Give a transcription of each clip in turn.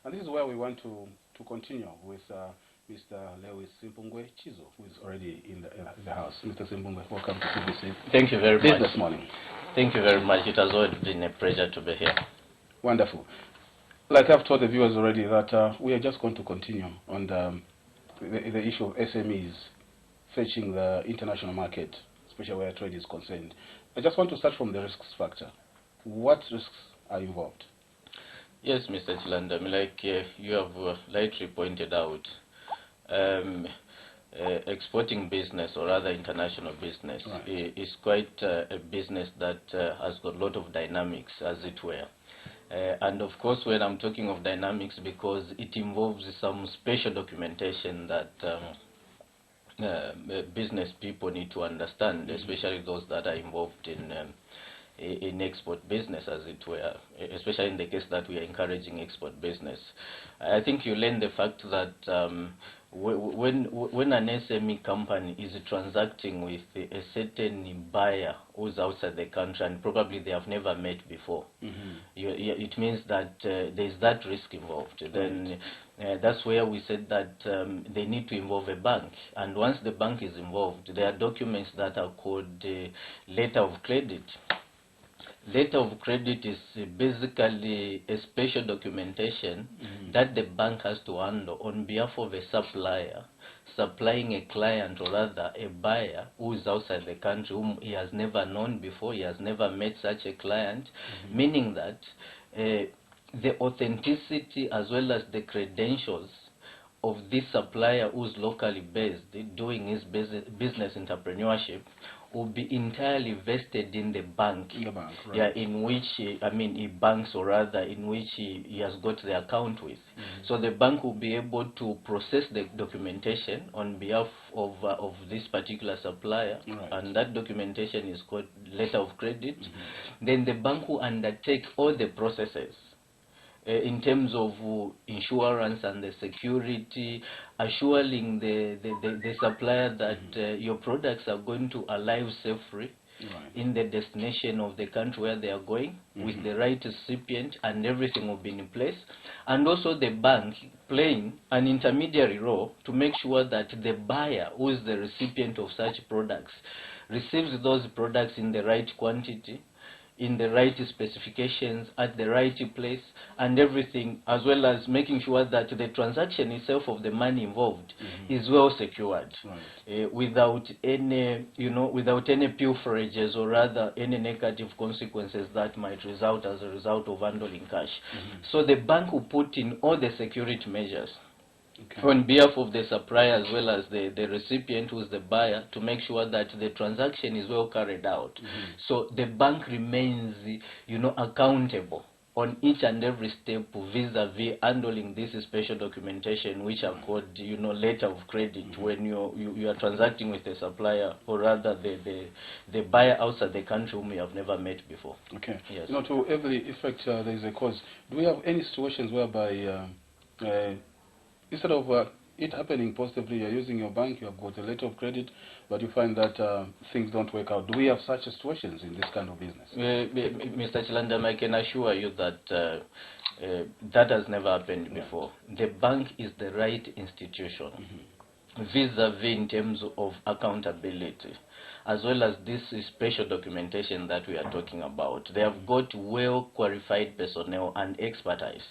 And this is where we want to continue with Mr. Lewis Simpungwe Chizo, who is already in the house. Mr. Simpungwe, welcome to CBC. Thank you very much. This morning. Thank you very much. It has always been a pleasure to be here. Wonderful. Like I've told the viewers already that we are just going to continue on the issue of SMEs fetching the international market, especially where trade is concerned. I just want to start from the risks factor. What risks are involved? Yes, Mr. Chilandam, like you have rightly pointed out, exporting business or rather international business is quite a business that has got a lot of dynamics, as it were. And of course, when I'm talking of dynamics, because it involves some special documentation that business people need to understand, especially those that are involved in export business, as it were, especially in the case that we are encouraging export business. I think you learn the fact that when an SME company is transacting with a certain buyer who's outside the country and probably they have never met before, it means that there's that risk involved. Then that's where we said that they need to involve a bank. And once the bank is involved, there are documents that are called letter of credit. Letter of credit is basically a special documentation that the bank has to handle on behalf of a supplier supplying a client, or rather a buyer who is outside the country, whom he has never known before, he has never met such a client, meaning that the authenticity as well as the credentials of this supplier who's locally based doing his business entrepreneurship will be entirely vested in the bank. In which he banks, or rather in which he has got the account with. So the bank will be able to process the documentation on behalf of this particular supplier, and that documentation is called letter of credit. Then the bank will undertake all the processes in terms of insurance and the security, assuring the supplier that your products are going to arrive safely in the destination of the country where they are going, with the right recipient, and everything will be in place. And also the bank playing an intermediary role to make sure that the buyer, who is the recipient of such products, receives those products in the right quantity, in the right specifications, at the right place, and everything, as well as making sure that the transaction itself of the money involved is well secured, without any pilferages, or rather any negative consequences that might result as a result of handling cash. So the bank will put in all the security measures on behalf of the supplier as well as the recipient, who is the buyer, to make sure that the transaction is well carried out. So the bank remains, accountable on each and every step vis-a-vis handling this special documentation, which are called, letter of credit, when you are transacting with the supplier, or rather the buyer outside the country whom you have never met before. Okay. Yes. To every effect, there is a cause. Do we have any situations whereby instead of it happening positively, you're using your bank, you have got a letter of credit, but you find that things don't work out? Do we have such situations in this kind of business? Mr. Chilandam, I can assure you that that has never happened before. The bank is the right institution vis-a-vis in terms of accountability, as well as this special documentation that we are talking about. They have got well qualified personnel and expertise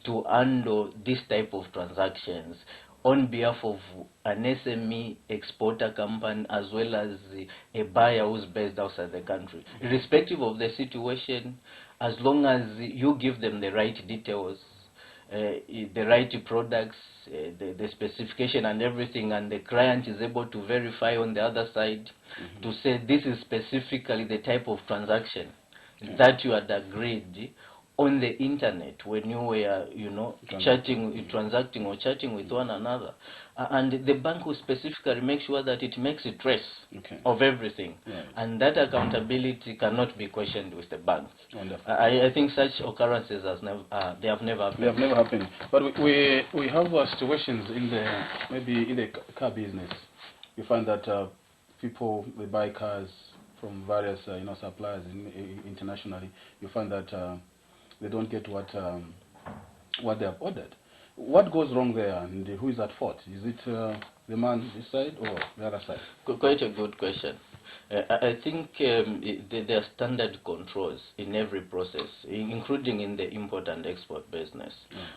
to handle this type of transactions on behalf of an SME exporter company, as well as a buyer who's based outside the country. Irrespective of the situation, as long as you give them the right details, the right products, the specification and everything, and the client is able to verify on the other side to say this is specifically the type of transaction that you had agreed on the internet when you were, transacting or chatting with one another. And the bank will specifically make sure that it makes a trace of everything. And that accountability cannot be questioned with the bank. I think such occurrences have never happened. They have never happened. But we have situations maybe in the car business. You find that people, they buy cars from various suppliers internationally. You find that they don't get what what they have ordered. What goes wrong there, and who is at fault? Is it the man this side or the other side? Quite a good question. I think there are standard controls in every process, including in the import and export business.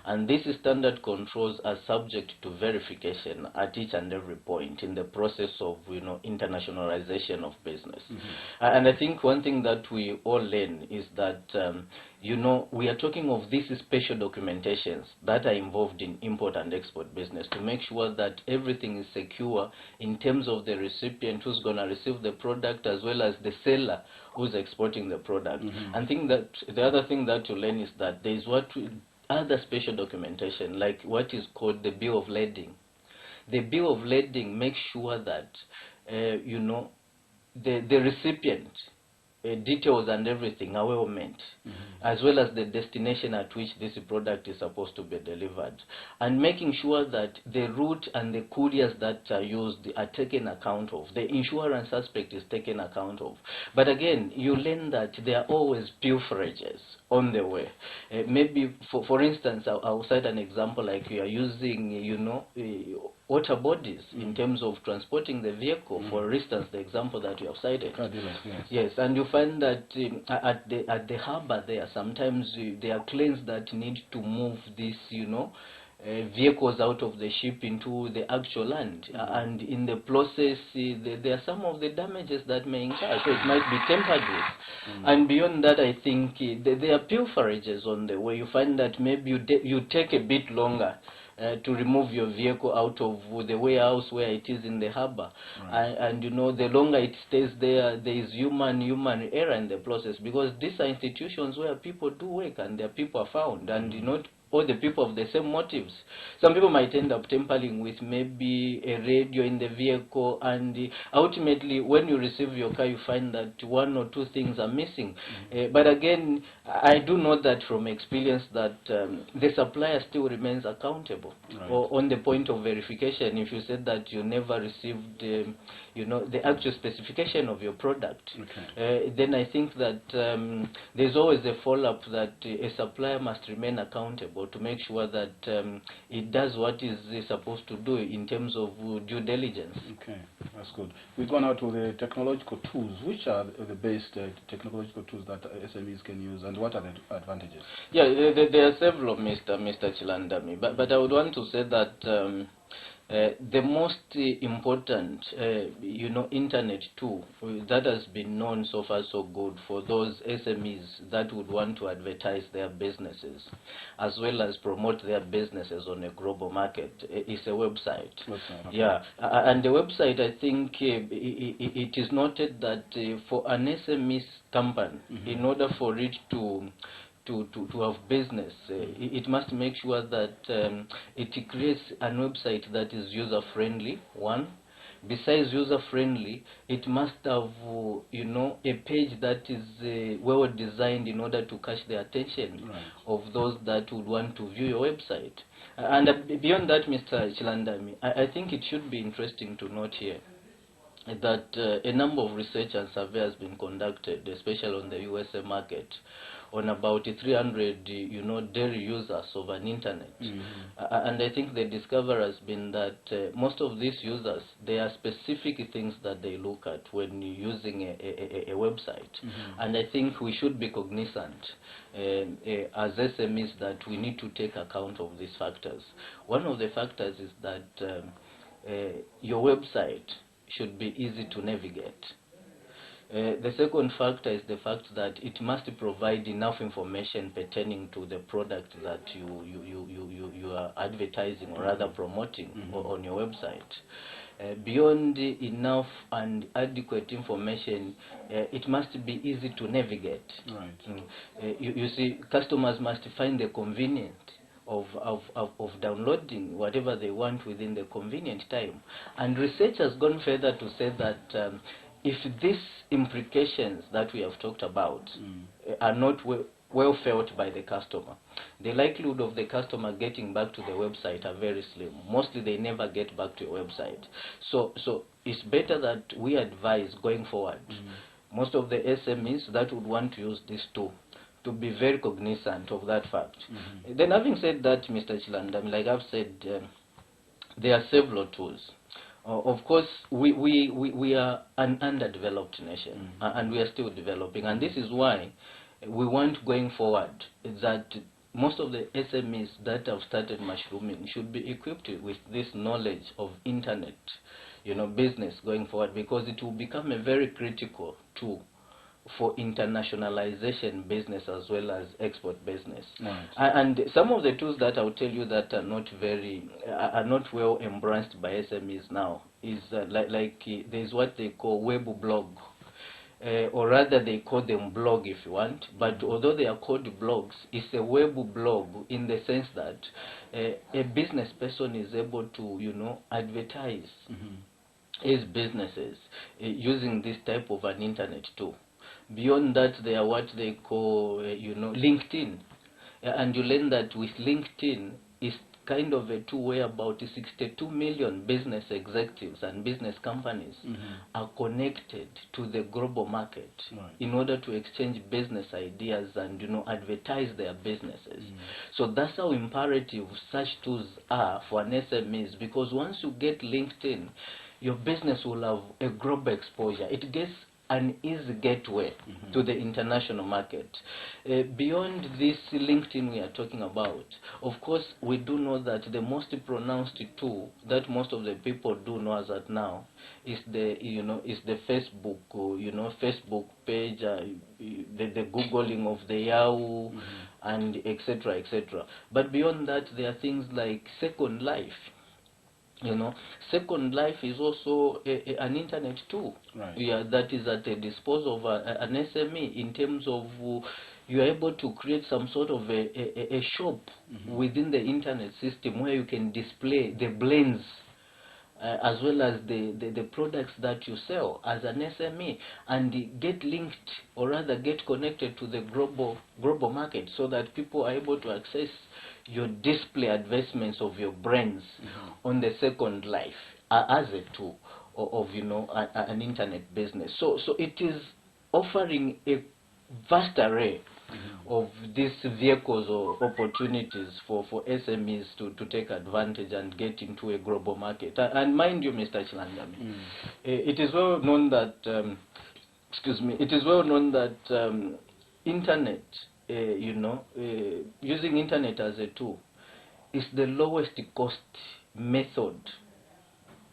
And these standard controls are subject to verification at each and every point in the process of internationalization of business. And I think one thing that we all learn is that we are talking of these special documentations that are involved in import and export business to make sure that everything is secure in terms of the recipient who's going to receive the product as well as the seller who's exporting the product. I think that the other thing that you learn is that there is other special documentation, like what is called the bill of lading. The bill of lading makes sure that the recipient details and everything are well met, as well as the destination at which this product is supposed to be delivered, and making sure that the route and the couriers that are used are taken account of. The insurance aspect is taken account of. But again, you learn that there are always pilferages on the way. Maybe, for instance, I'll cite an example, like you are using, water bodies in terms of transporting the vehicle. For instance, the example that you have cited. Yes, and you find that at the harbor there, sometimes there are cranes that need to move these, vehicles out of the ship into the actual land, and in the process there are some of the damages that may incur, so it might be tampered with. And beyond that, I think there are pilferages on the way. You find that maybe you take a bit longer to remove your vehicle out of the warehouse where it is in the harbor, and the longer it stays there, there is human error in the process, because these are institutions where people do work and their people are found, and not all the people of the same motives. Some people might end up tampering with maybe a radio in the vehicle, and ultimately when you receive your car, you find that one or two things are missing. But again, I do know that from experience that the supplier still remains accountable. Or on the point of verification, if you said that you never received the actual specification of your product, then I think that there's always a follow-up that a supplier must remain accountable to make sure that it does what is supposed to do in terms of due diligence. Okay, that's good. We've gone out to the technological tools. Which are the best technological tools that SMEs can use, and what are the advantages? Yeah, there are several, Mr. Chilandami, but I would want to say that the most important, internet tool that has been known so far so good for those SMEs that would want to advertise their businesses as well as promote their businesses on a global market is a website. Yeah, and the website, I think it is noted that for an SME company, in order for it to have business, it must make sure that it creates a website that is user-friendly, one. Besides user-friendly, it must have, a page that is well designed in order to catch the attention of those that would want to view your website. And beyond that, Mr. Chilandami, I think it should be interesting to note here that a number of research and survey has been conducted, especially on the USA market, on about 300 daily users of an internet. And I think the discovery has been that most of these users, there are specific things that they look at when using a website. And I think we should be cognizant as SMEs that we need to take account of these factors. One of the factors is that your website should be easy to navigate. The second factor is the fact that it must provide enough information pertaining to the product that you are advertising or rather promoting on your website. Beyond enough and adequate information, it must be easy to navigate. You see, customers must find the convenient of downloading whatever they want within the convenient time. And research has gone further to say that if these implications that we have talked about are not well felt by the customer, the likelihood of the customer getting back to the website are very slim. Mostly they never get back to your website. So it's better that we advise going forward most of the SMEs that would want to use this tool to be very cognizant of that fact. Then having said that, Mr. Chilandam, like I've said, there are several tools. Of course, we are an underdeveloped nation, and we are still developing, and this is why we want going forward that most of the SMEs that have started mushrooming should be equipped with this knowledge of internet, business going forward, because it will become a very critical tool for internationalization business as well as export business. Right. And some of the tools that I'll tell you that are not well embraced by SMEs now is there's what they call web blog. Or rather they call them blog if you want, but although they are called blogs, it's a web blog in the sense that a business person is able to, advertise his businesses using this type of an internet tool. Beyond that, they are what they call, LinkedIn. And you learn that with LinkedIn, it's kind of a tool where about 62 million business executives and business companies are connected to the global market in order to exchange business ideas and, advertise their businesses. So that's how imperative such tools are for an SMEs, because once you get LinkedIn, your business will have a global exposure. It gets an easy gateway to the international market. Beyond this LinkedIn we are talking about, of course, we do know that the most pronounced tool that most of the people do know as at now is the Facebook, Facebook page, the Googling of the Yahoo, and etc. etc. But beyond that, there are things like Second Life. Second Life is also an internet tool. That is at the disposal of an SME in terms of you are able to create some sort of a shop within the internet system where you can display the blends as well as the products that you sell as an SME, and get linked, or rather get connected to the global market, so that people are able to access your display advertisements of your brands on the Second Life as a tool of an internet business. So it is offering a vast array of these vehicles or opportunities for SMEs to take advantage and get into a global market. And mind you, Mr. Chilandami, it is well known that internet, using internet as a tool is the lowest cost method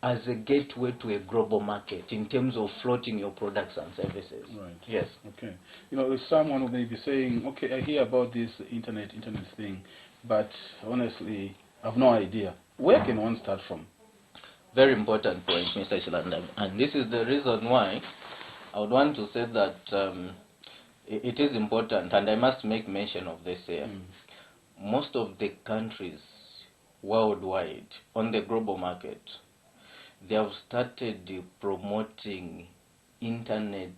as a gateway to a global market in terms of floating your products and services. Right. Yes. Okay. If someone may be saying, okay, I hear about this internet thing, but honestly, I have no idea. Where can one start from? Very important point, Mr. Chilandam. And this is the reason why I would want to say that it is important, and I must make mention of this here. Most of the countries worldwide on the global market, they have started promoting internet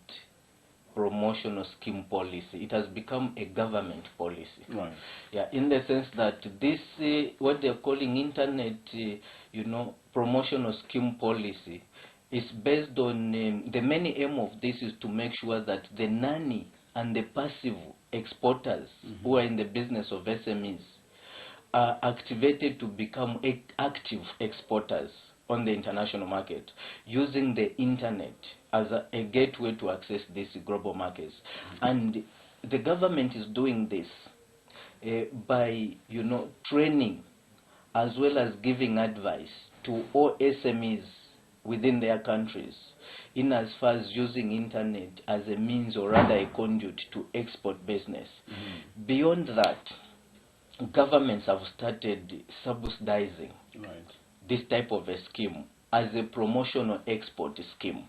promotional scheme policy. It has become a government policy. Right. Yeah, in the sense that this, what they're calling internet, promotional scheme policy, is based on the main aim of this is to make sure that the nanny and the passive exporters who are in the business of SMEs are activated to become active exporters on the international market, using the internet as a gateway to access these global markets. And the government is doing this by training as well as giving advice to all SMEs within their countries in as far as using internet as a means, or rather a conduit to export business. Beyond that, governments have started subsidizing this type of a scheme as a promotional export scheme.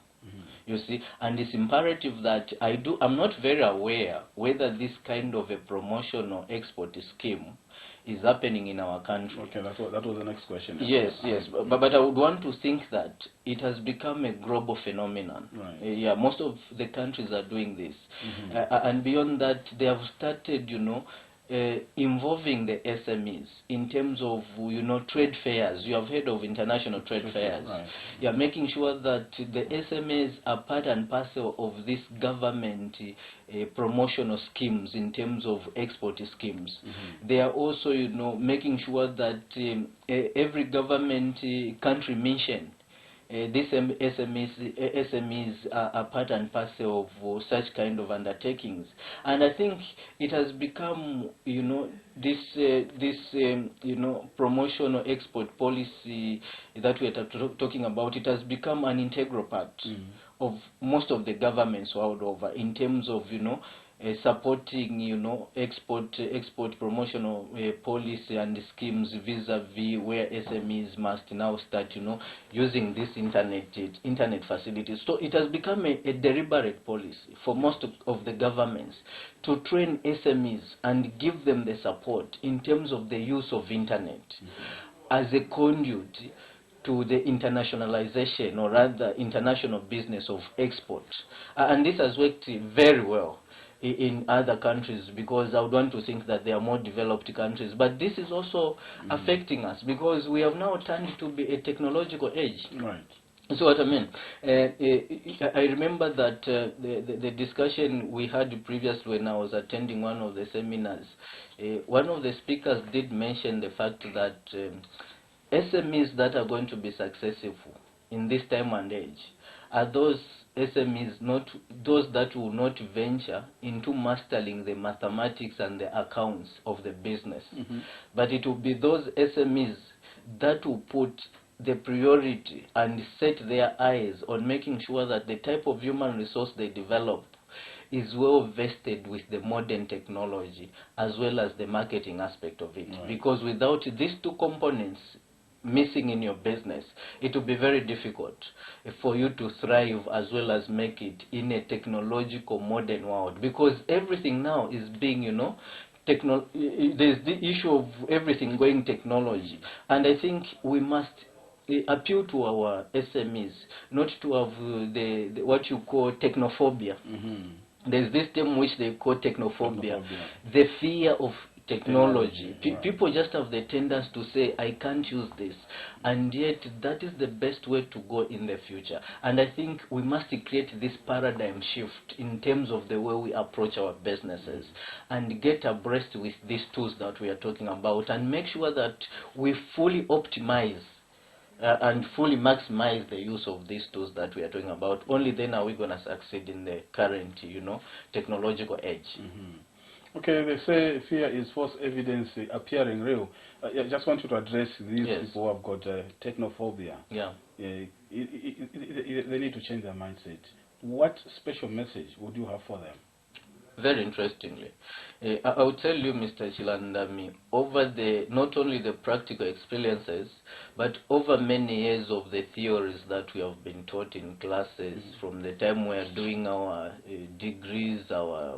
You see, and it's imperative that I'm not very aware whether this kind of a promotional export scheme is happening in our country. Okay, that was the next question. Yes, but I would want to think that it has become a global phenomenon. Yeah, most of the countries are doing this. And beyond that, they have started, involving the SMEs in terms of, trade fairs. You have heard of international trade fairs. Right. You are making sure that the SMEs are part and parcel of this government promotional schemes in terms of export schemes. They are also, making sure that every government country mission these SMEs are part and parcel of such kind of undertakings, and I think it has become, promotional export policy that we are talking about. It has become an integral part of most of the governments world over in terms of, supporting, export promotional policy and schemes vis-a-vis where SMEs must now start, using this internet facilities. So it has become a deliberate policy for most of the governments to train SMEs and give them the support in terms of the use of internet as a conduit to the internationalization, or rather international business of export. And this has worked very well in other countries, because I would want to think that they are more developed countries. But this is also affecting us, because we have now turned to be a technological age. Right. So what I mean, I remember that the discussion we had previously when I was attending one of the seminars, one of the speakers did mention the fact that SMEs that are going to be successful in this time and age are those SMEs, not those that will not venture into mastering the mathematics and the accounts of the business, but it will be those SMEs that will put the priority and set their eyes on making sure that the type of human resource they develop is well vested with the modern technology as well as the marketing aspect of it. Right. Because without these two components missing in your business, it will be very difficult for you to thrive as well as make it in a technological modern world, because everything now is being, there's the issue of everything going technology, and I think we must appeal to our SMEs not to have the what you call technophobia. There's this term which they call technophobia. The fear of technology. People just have the tendency to say, I can't use this, and yet that is the best way to go in the future. And I think we must create this paradigm shift in terms of the way we approach our businesses and get abreast with these tools that we are talking about, and make sure that we fully optimize and fully maximize the use of these tools that we are talking about. Only then are we going to succeed in the current, technological age. Okay, they say fear is false evidence appearing real. I just want you to address these people who have got technophobia. Yeah. They need to change their mindset. What special message would you have for them? Very interestingly, I would tell you, Mr. Chilandami, over not only the practical experiences, but over many years of the theories that we have been taught in classes from the time we are doing our degrees, our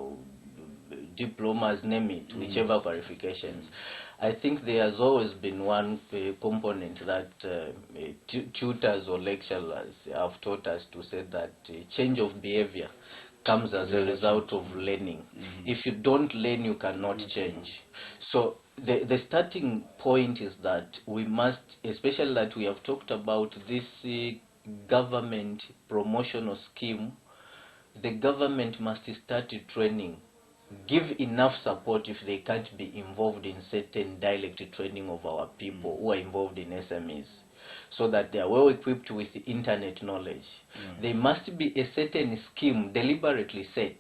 diplomas, name it, whichever qualifications. I think there has always been one component that tutors or lecturers have taught us to say that change of behavior comes as a result of learning. If you don't learn, you cannot change. So the starting point is that we must, especially that we have talked about this government promotional scheme, the government must start training, give enough support if they can't be involved in certain dialect training of our people who are involved in SMEs, so that they are well equipped with the internet knowledge. There must be a certain scheme deliberately set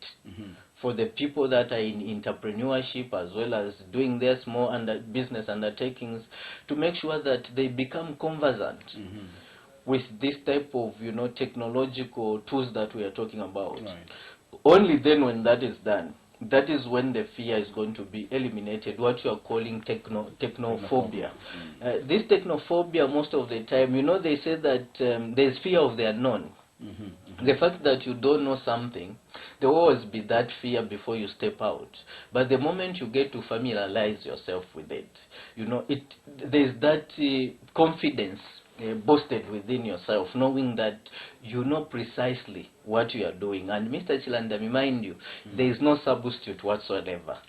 for the people that are in entrepreneurship as well as doing their small business undertakings, to make sure that they become conversant with this type of technological tools that we are talking about. Only then, when that is done, that is when the fear is going to be eliminated, what you are calling technophobia. This technophobia, most of the time, they say that there's fear of the unknown. The fact that you don't know something, there will always be that fear before you step out. But the moment you get to familiarize yourself with it, there's that confidence boosted within yourself, knowing that you know precisely what you are doing. And Mr. Chilandami, mind you, there is no substitute whatsoever.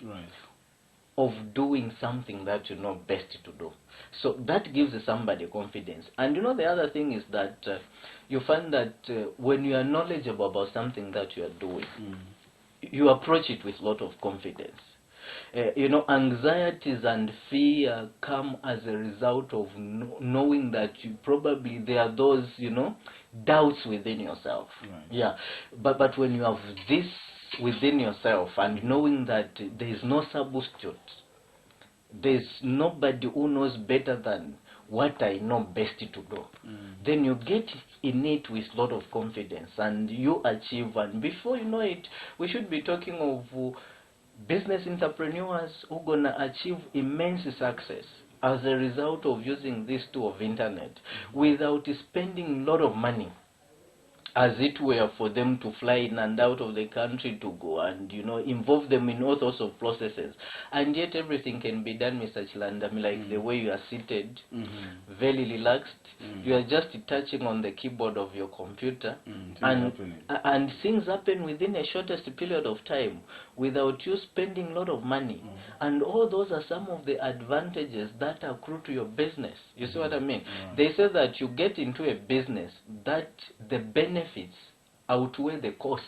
of doing something that you know best to do. So that gives somebody confidence. And you know, the other thing is that you find that when you are knowledgeable about something that you are doing, you approach it with a lot of confidence. You know, anxieties and fear come as a result of knowing that you probably there are those, you know, doubts within yourself. Right. Yeah, but when you have this within yourself and knowing that there is no substitute, there's nobody who knows better than what I know best to do, then you get in it with a lot of confidence and you achieve. And before you know it, we should be talking of business entrepreneurs who are going to achieve immense success as a result of using this tool of internet without spending a lot of money, as it were, for them to fly in and out of the country to go and, you know, involve them in all sorts of processes. And yet everything can be done, Mr. Chilandami, like the way you are seated, very relaxed. You are just touching on the keyboard of your computer, and things happen within a shortest period of time without you spending a lot of money. And all those are some of the advantages that accrue to your business. You see what I mean? They say that you get into a business that the benefits outweigh the costs,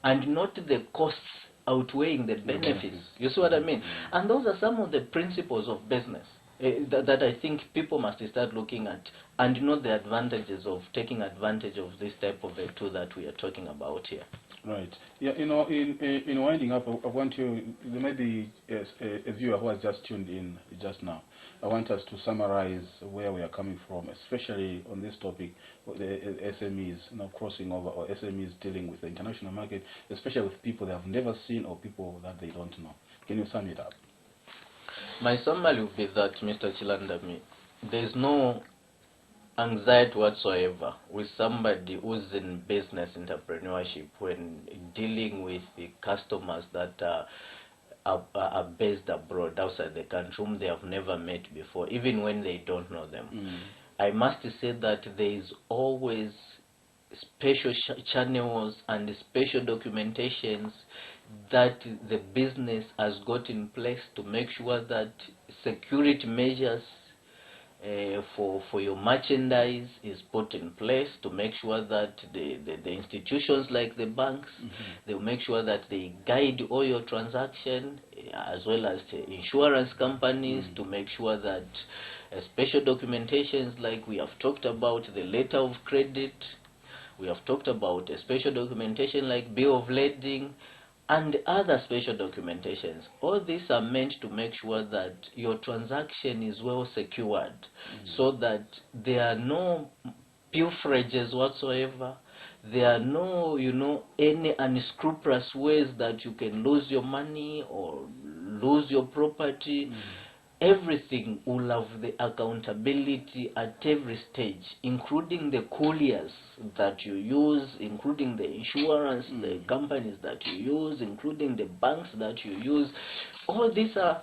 and not the costs outweighing the benefits. You see what I mean? And those are some of the principles of business that I think people must start looking at, and you know, the advantages of taking advantage of this type of a tool that we are talking about here. Right. Yeah, you know, in winding up, I want you, there may be a viewer who has just tuned in just now. I want us to summarize where we are coming from, especially on this topic, the SMEs, you know, crossing over, or SMEs dealing with the international market, especially with people they have never seen or people that they don't know. Can you sum it up? My summary would be that, Mr. Chilandami, there is no anxiety whatsoever with somebody who's in business entrepreneurship when dealing with the customers that are based abroad, outside the country, whom they have never met before, even when they don't know them. I must say that there is always special channels and special documentations that the business has got in place to make sure that security measures for your merchandise is put in place, to make sure that the institutions like the banks, they will make sure that they guide all your transaction, as well as the insurance companies, to make sure that special documentations like we have talked about, the letter of credit, we have talked about a special documentation like bill of lading, and other special documentations. All these are meant to make sure that your transaction is well secured, so that there are no pilferages whatsoever. There are no, you know, any unscrupulous ways that you can lose your money or lose your property. Everything will have the accountability at every stage, including the couriers that you use, including the insurance, the companies that you use, including the banks that you use. All these are,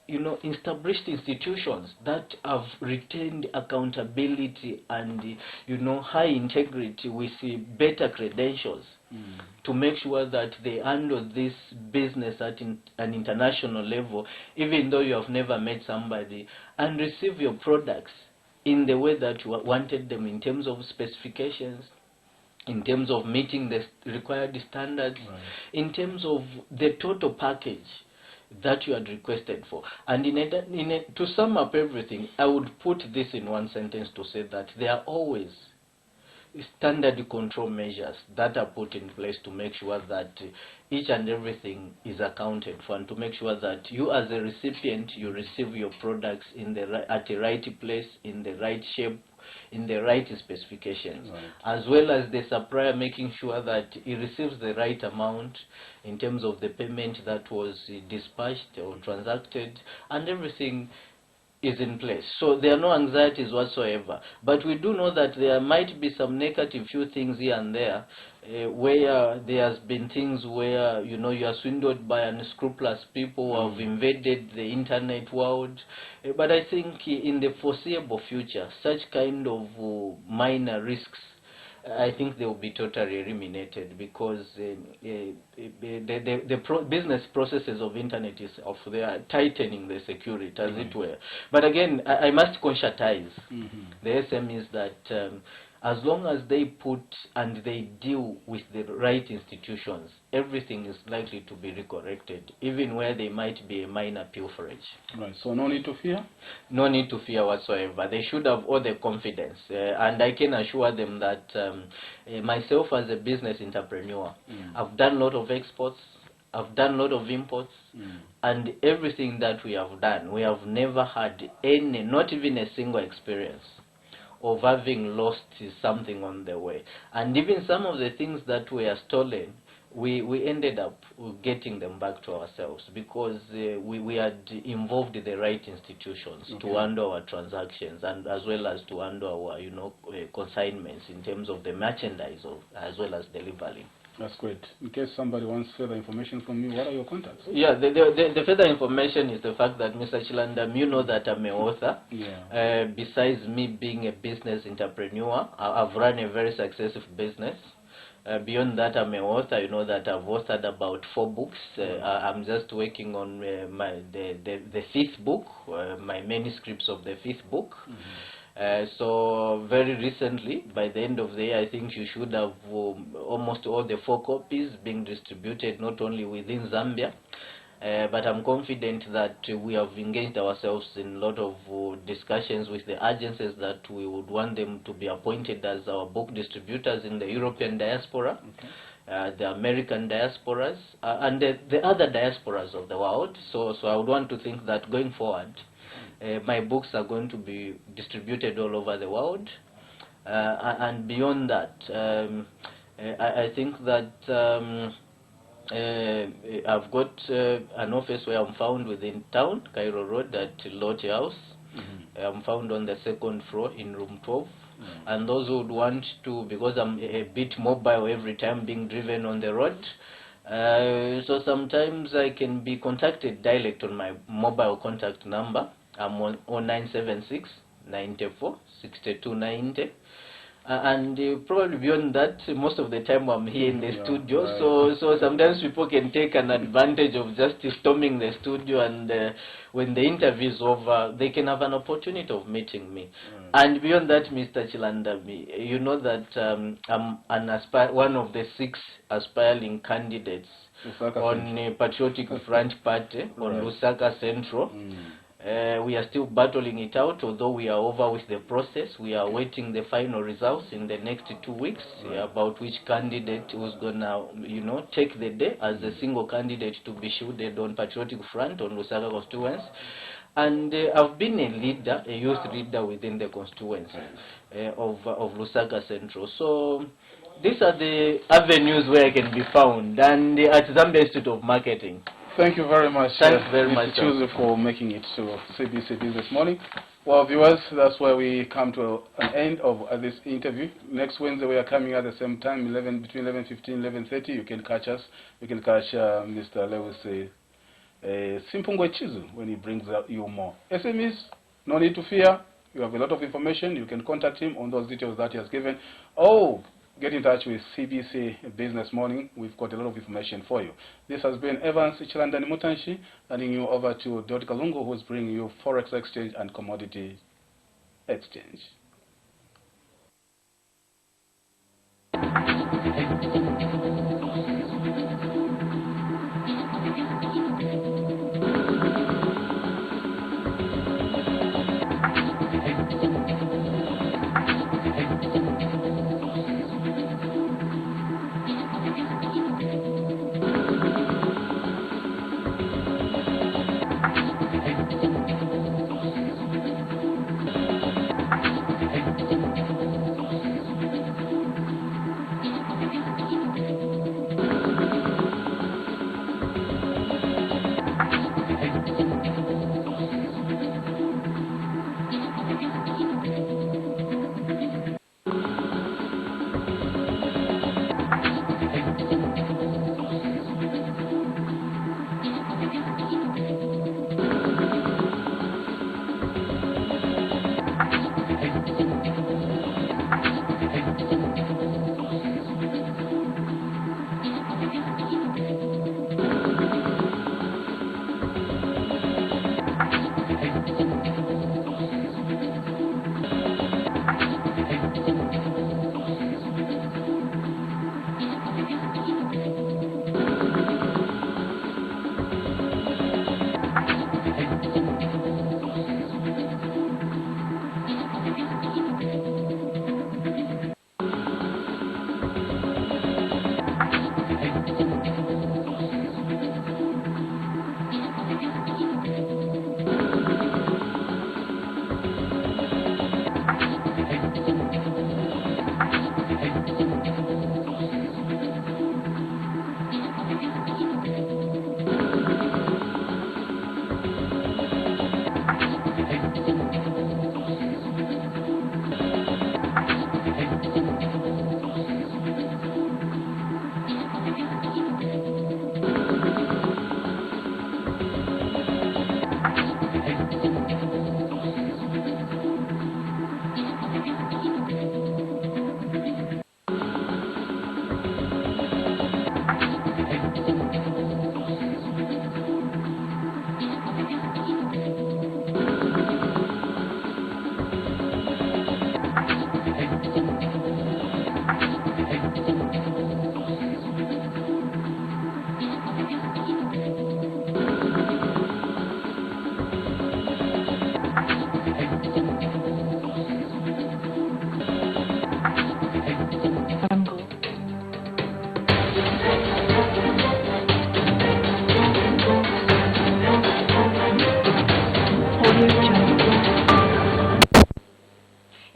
you know, established institutions that have retained accountability and, you know, high integrity with better credentials to make sure that they handle this business at an international level, even though you have never met somebody, and receive your products in the way that you wanted them, in terms of specifications, in terms of meeting the required standards, in terms of the total package that you had requested for. And to sum up everything, I would put this in one sentence to say that there are always standard control measures that are put in place to make sure that each and everything is accounted for, and to make sure that you as a recipient, you receive your products at the right place, in the right shape, in the right specifications, as well as the supplier making sure that he receives the right amount in terms of the payment that was dispatched or transacted, and everything is in place. So there are no anxieties whatsoever. But we do know that there might be some negative few things here and there, where there has been things where, you know, you are swindled by unscrupulous people who have invaded the internet world. But I think in the foreseeable future, such kind of minor risks I think they will be totally eliminated, because business processes of internet is they are tightening the security, as it were. But again, I must conscientize the SMEs that as long as they put and they deal with the right institutions, everything is likely to be recorrected, even where there might be a minor pilferage. Right, so no need to fear? No need to fear whatsoever. They should have all the confidence. And I can assure them that myself as a business entrepreneur, I've done a lot of exports, I've done a lot of imports, and everything that we have done, we have never had any, not even a single experience of having lost something on the way. And even some of the things that were stolen, we ended up getting them back to ourselves, because we had involved the right institutions to handle our transactions, and as well as to handle our consignments in terms of the merchandise as well as delivery. That's great. In case somebody wants further information from you, what are your contacts? Yeah, the further information is the fact that, Mr. Chilandam, you know that I'm an author. Yeah. Besides me being a business entrepreneur, I've run a very successful business. Beyond that, I'm an author. You know that I've authored about 4 books. I'm just working on the 5th book, my manuscripts of the 5th book. So very recently, by the end of the year, I think you should have almost all the 4 copies being distributed, not only within Zambia, but I'm confident that we have engaged ourselves in a lot of discussions with the agencies that we would want them to be appointed as our book distributors in the European diaspora, the American diasporas, and the other diasporas of the world. So I would want to think that going forward, my books are going to be distributed all over the world, and beyond that, I think that I've got an office where I'm found within town, Cairo Road at Lotte House. I'm found on the 2nd floor in room 12. And those who would want to, because I'm a bit mobile every time being driven on the road, so sometimes I can be contacted direct on my mobile contact number. I'm on 0976 94 62 90. And probably beyond that, most of the time I'm here in the studio. Right. So sometimes people can take an advantage of just storming the studio, and when the interview is over, they can have an opportunity of meeting me. And beyond that, Mr. Chilandami, you know that I'm one of the 6 aspiring candidates on Patriotic Front Party on Lusaka Central. We are still battling it out, although we are over with the process. We are waiting the final results in the next 2 weeks about which candidate was gonna, take the day as a single candidate to be shielded on Patriotic Front on Lusaka constituency. And I've been a leader, a youth leader within the constituency of Lusaka Central. So these are the avenues where I can be found, and at Zambia Institute of Marketing. Thank you very much. Thanks very much, Mr. Chuzu, for making it to CBC Business Morning. Well, viewers, that's where we come to an end of this interview. Next Wednesday, we are coming at the same time, between 11:15 and 11:30. You can catch us. You can catch Mr. Lewis Simpungwe Chizu when he brings you more. SMEs, no need to fear. You have a lot of information. You can contact him on those details that he has given. Get in touch with CBC Business Morning. We've got a lot of information for you. This has been Evans Chilandani Mutanshi, handing you over to Dot Kalungu, who's bringing you Forex Exchange and Commodity Exchange.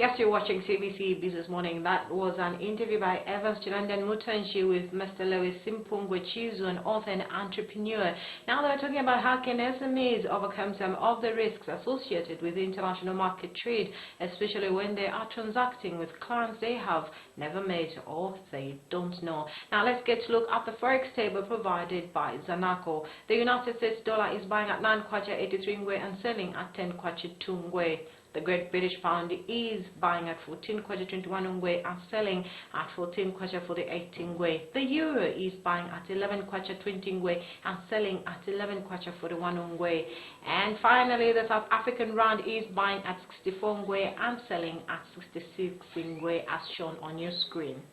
Yes, you're watching CBC Business Morning. That was an interview by Evans Chilandan Mutanshi with Mr. Lewis Simpungwe Chizu, an author and entrepreneur. Now they're talking about how can SMEs overcome some of the risks associated with international market trade, especially when they are transacting with clients they have never met or they don't know. Now let's get to look at the Forex table provided by Zanaco. The United States dollar is buying at 9 kwacha 83 ngwe and selling at 10 kwacha 2 ngwe. The Great British Pound is buying at 14 kwacha 21 ngwe and selling at 14 kwacha 48 ngwe. The Euro is buying at 11 kwacha 20 ngwe and selling at 11 kwacha 41 ngwe. And finally, the South African Rand is buying at 64 ngwe and selling at 66 ngwe as shown on your screen.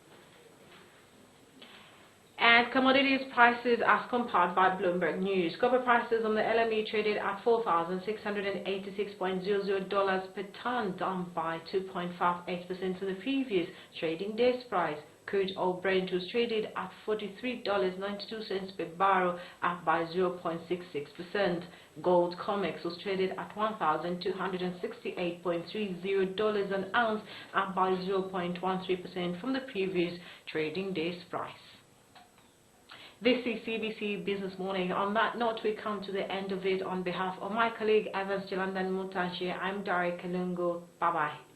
And commodities prices as compared by Bloomberg News. Copper prices on the LME traded at $4,686.00 per ton, down by 2.58% to the previous trading day's price. Crude oil Brent was traded at $43.92 per barrel, up by 0.66%. Gold COMEX was traded at $1,268.30 an ounce, up by 0.13% from the previous trading day's price. This is CBC Business Morning. On that note, we come to the end of it. On behalf of my colleague Evans Chilandan Mutanshi, I'm Dari Kalungu. Bye-bye.